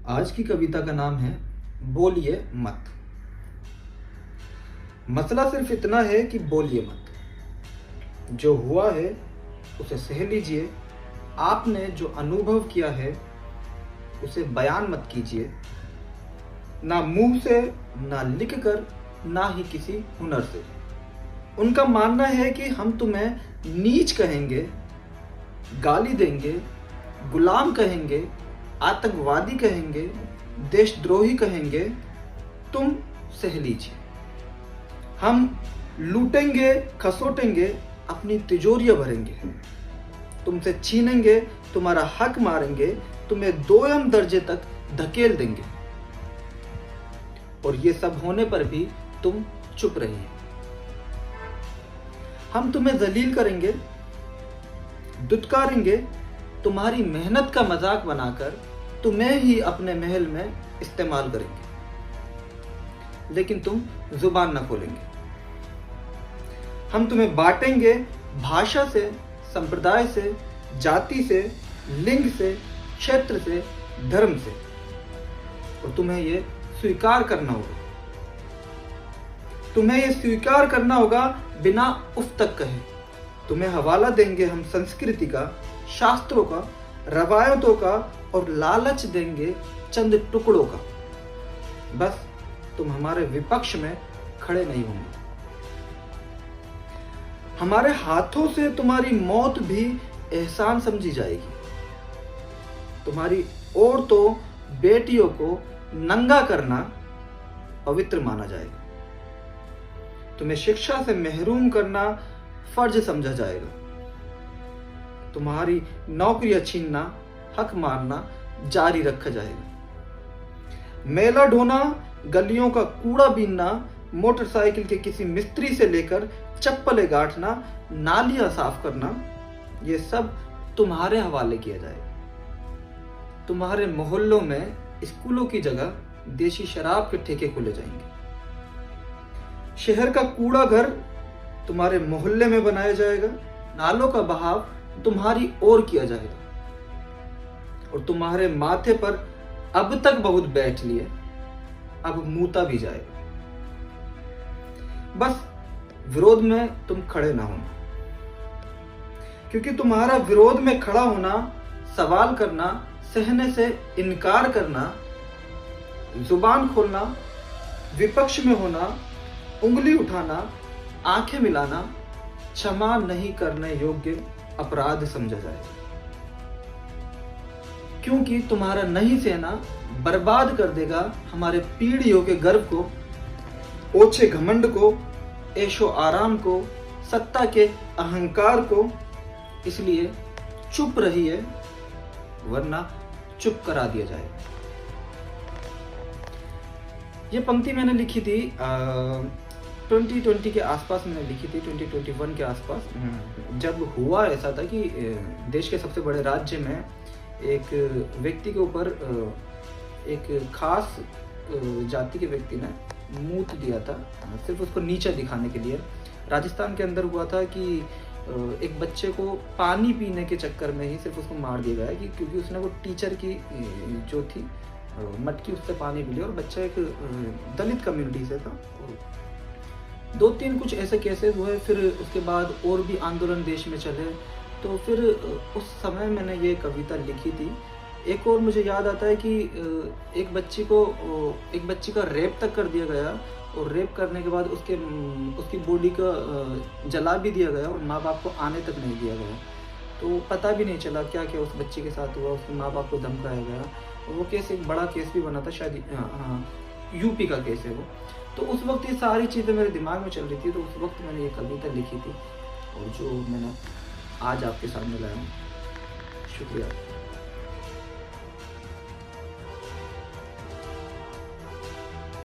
आज की कविता का नाम है बोलिए मत। मसला सिर्फ इतना है कि बोलिए मत। जो हुआ है उसे सह लीजिए। आपने जो अनुभव किया है उसे बयान मत कीजिए, ना मुंह से, ना लिख कर, ना ही किसी हुनर से। उनका मानना है कि हम तुम्हें नीच कहेंगे, गाली देंगे, गुलाम कहेंगे, आतंकवादी कहेंगे, देशद्रोही कहेंगे। तुम सह लीजिए। हम लूटेंगे, खसोटेंगे, अपनी तिजोरियां भरेंगे, तुमसे छीनेंगे, तुम्हारा हक मारेंगे, तुम्हें दोयम दर्जे तक धकेल देंगे। और ये सब होने पर भी तुम चुप रहिए। हम तुम्हें जलील करेंगे, दुत्कारेंगे, तुम्हारी मेहनत का मजाक बनाकर तुम्हें ही अपने महल में इस्तेमाल करेंगे, लेकिन तुम जुबान न खोलेंगे। हम तुम्हें बांटेंगे भाषा से, संप्रदाय से, जाति से, लिंग से, क्षेत्र से, धर्म से। और तुम्हें यह स्वीकार करना होगा। तुम्हें यह स्वीकार करना होगा बिना उफ तक कहे। तुम्हें हवाला देंगे हम संस्कृति का, शास्त्रों का, रवायतों का, और लालच देंगे चंद टुकड़ों का। बस तुम हमारे विपक्ष में खड़े नहीं होंगे। हमारे हाथों से तुम्हारी मौत भी एहसान समझी जाएगी। तुम्हारी औरतों, बेटियों को नंगा करना पवित्र माना जाएगा। तुम्हें शिक्षा से महरूम करना फर्ज समझा जाएगा। तुम्हारी नौकरियां छीनना, हक मारना जारी रखा जाएगा। मेला ढोना, गलियों का कूड़ा बीनना, मोटरसाइकिल के किसी मिस्त्री से लेकर चप्पलें गांठना, नालियां साफ करना, ये सब तुम्हारे हवाले किया जाएगा। तुम्हारे मोहल्लों में स्कूलों की जगह देशी शराब के ठेके खुले जाएंगे। शहर का कूड़ा घर तुम्हारे मोहल्ले में बनाया जाएगा। नालों का बहाव तुम्हारी ओर किया जाएगा। और तुम्हारे माथे पर अब तक बहुत बैठ लिए, अब मूता भी जाएगा। बस विरोध में तुम खड़े ना होना, क्योंकि तुम्हारा विरोध में खड़ा होना, सवाल करना, सहने से इनकार करना, जुबान खोलना, विपक्ष में होना, उंगली उठाना, आंखें मिलाना क्षमा नहीं करने योग्य अपराध समझा जाएगा। क्योंकि तुम्हारा नहीं सहना बर्बाद कर देगा हमारे पीढ़ियों के गर्व को, ओछे घमंड को, ऐशो आराम को, सत्ता के अहंकार को। इसलिए चुप रहिए, वरना चुप करा दिया जाएगा। ये पंक्ति मैंने लिखी थी 2020 के आसपास मैंने लिखी थी, 2021 के आसपास। जब हुआ ऐसा था कि देश के सबसे बड़े राज्य में एक व्यक्ति के ऊपर एक खास जाति के व्यक्ति ने मूत दिया था, सिर्फ उसको नीचा दिखाने के लिए। राजस्थान के अंदर हुआ था कि एक बच्चे को पानी पीने के चक्कर में ही सिर्फ उसको मार दिया गया, कि क्योंकि उसने वो टीचर की जो थी मटकी उससे पानी पी लिया। और बच्चा एक दलित कम्युनिटी से था। 2-3 कुछ ऐसे केसेस हुए। फिर उसके बाद और भी आंदोलन देश में चले। तो फिर उस समय मैंने ये कविता लिखी थी। एक और मुझे याद आता है कि एक बच्ची का रेप तक कर दिया गया, और रेप करने के बाद उसकी बॉडी का जला भी दिया गया, और माँ बाप को आने तक नहीं दिया गया। तो पता भी नहीं चला क्या क्या उस बच्ची के साथ हुआ। उसके माँ बाप को धमकाया गया। और वो केस एक बड़ा केस भी बना था, शायद यूपी का केस है वो। तो उस वक्त ये सारी चीज़ें मेरे दिमाग में चल रही थी। तो उस वक्त मैंने ये कविता लिखी थी, और जो मैंने आज आपके सामने लाया हूँ। शुक्रिया।